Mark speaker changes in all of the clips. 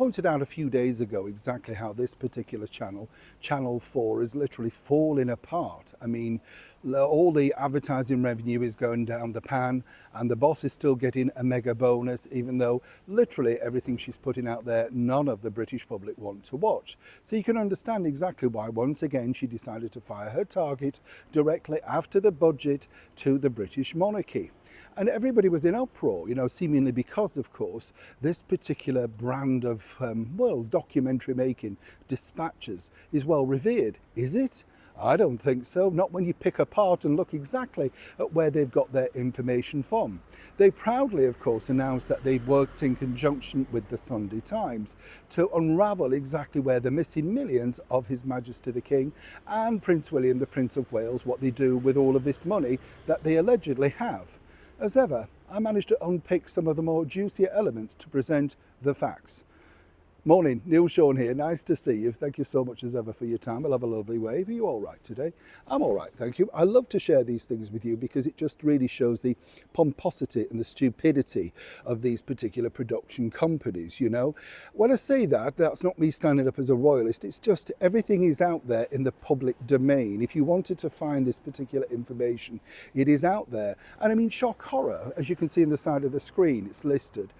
Speaker 1: pointed out a few days ago exactly how this particular channel, Channel 4, is literally falling apart. I mean, all the advertising revenue is going down the pan, and the boss is still getting a mega bonus, even though literally everything she's putting out there, none of the British public want to watch. So you can understand exactly why once again she decided to fire her target directly after the budget to the British monarchy. And everybody was in uproar, you know, seemingly because, of course, this particular brand of, documentary making, Dispatches, is well revered. Is it? I don't think so, not when you pick apart and look exactly at where they've got their information from. They proudly, of course, announced that they'd worked in conjunction with the Sunday Times to unravel exactly where the missing millions of His Majesty the King and Prince William, the Prince of Wales, what they do with all of this money that they allegedly have. As ever, I managed to unpick some of the more juicier elements to present the facts. Morning, Neil Sean here, nice to see you. Thank you so much as ever for your time. I'll have a lovely wave. Are you all right today? I'm all right, thank you. I love to share these things with you because it just really shows the pomposity and the stupidity of these particular production companies, you know. When I say that, that's not me standing up as a royalist, it's just everything is out there in the public domain. If you wanted to find this particular information, it is out there. And I mean, shock horror, as you can see on the side of the screen, it's listed.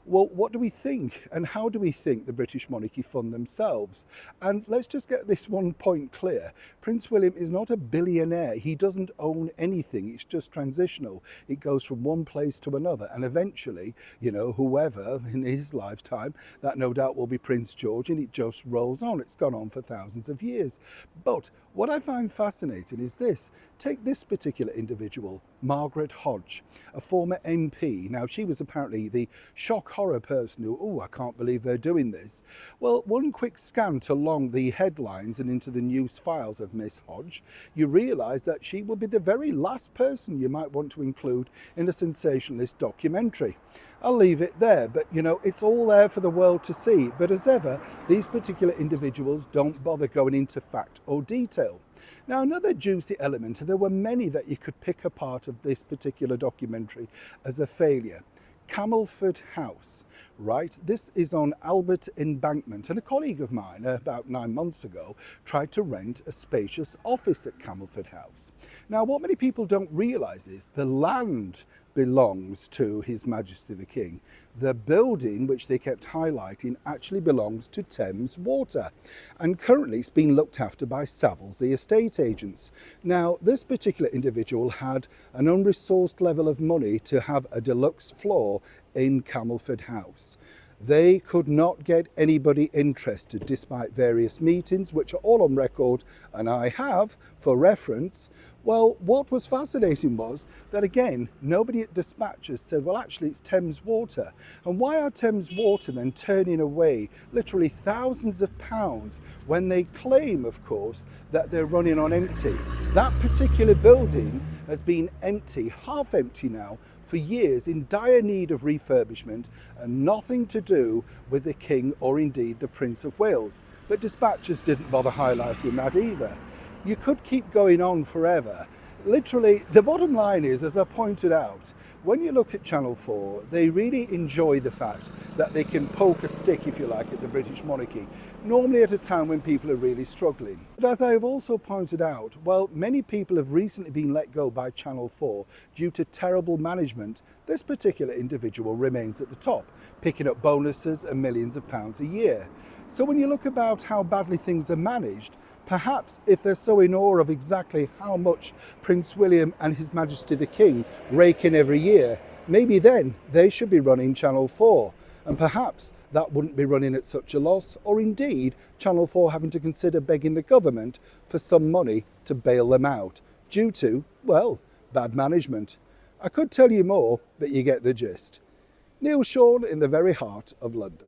Speaker 1: Well, what do we think? And how do we think the British monarchy fund themselves? And let's just get this one point clear. Prince William is not a billionaire. He doesn't own anything. It's just transitional. It goes from one place to another. And eventually, you know, whoever in his lifetime, that no doubt will be Prince George, and it just rolls on. It's gone on for thousands of years. But what I find fascinating is this. Take this particular individual, Margaret Hodge, a former MP. Now, she was apparently the shock horror person who, oh, I can't believe they're doing this. Well, one quick scan along the headlines and into the news files of Miss Hodge, you realise that she will be the very last person you might want to include in a sensationalist documentary. I'll leave it there, but you know, it's all there for the world to see. But as ever, these particular individuals don't bother going into fact or detail. Now, another juicy element, and there were many that you could pick apart of this particular documentary as a failure. Camelford House, right? This is on Albert Embankment, and a colleague of mine about 9 months ago tried to rent a spacious office at Camelford House. Now, what many people don't realise is the land belongs to His Majesty the King. The building, which they kept highlighting, actually belongs to Thames Water, and currently it's being looked after by Savills, the estate agents. Now, this particular individual had an unresourced level of money to have a deluxe floor in Camelford House. They could not get anybody interested despite various meetings, which are all on record, and I have for reference. Well, what was fascinating was that, again, nobody at Dispatches said, well, actually, it's Thames Water. And why are Thames Water then turning away literally thousands of pounds when they claim, of course, that they're running on empty? That particular building has been empty, half empty now, for years, in dire need of refurbishment, and nothing to do with the King or indeed the Prince of Wales. But Dispatches didn't bother highlighting that either. You could keep going on forever. Literally, the bottom line is, as I pointed out, when you look at Channel 4, they really enjoy the fact that they can poke a stick, if you like, at the British monarchy, normally at a time when people are really struggling. But as I have also pointed out, well, many people have recently been let go by Channel 4 due to terrible management. This particular individual remains at the top, picking up bonuses and millions of pounds a year. So when you look about how badly things are managed, perhaps if they're so in awe of exactly how much Prince William and His Majesty the King rake in every year, maybe then they should be running Channel 4. And perhaps that wouldn't be running at such a loss, or indeed Channel 4 having to consider begging the government for some money to bail them out due to, well, bad management. I could tell you more, but you get the gist. Neil Sean in the very heart of London.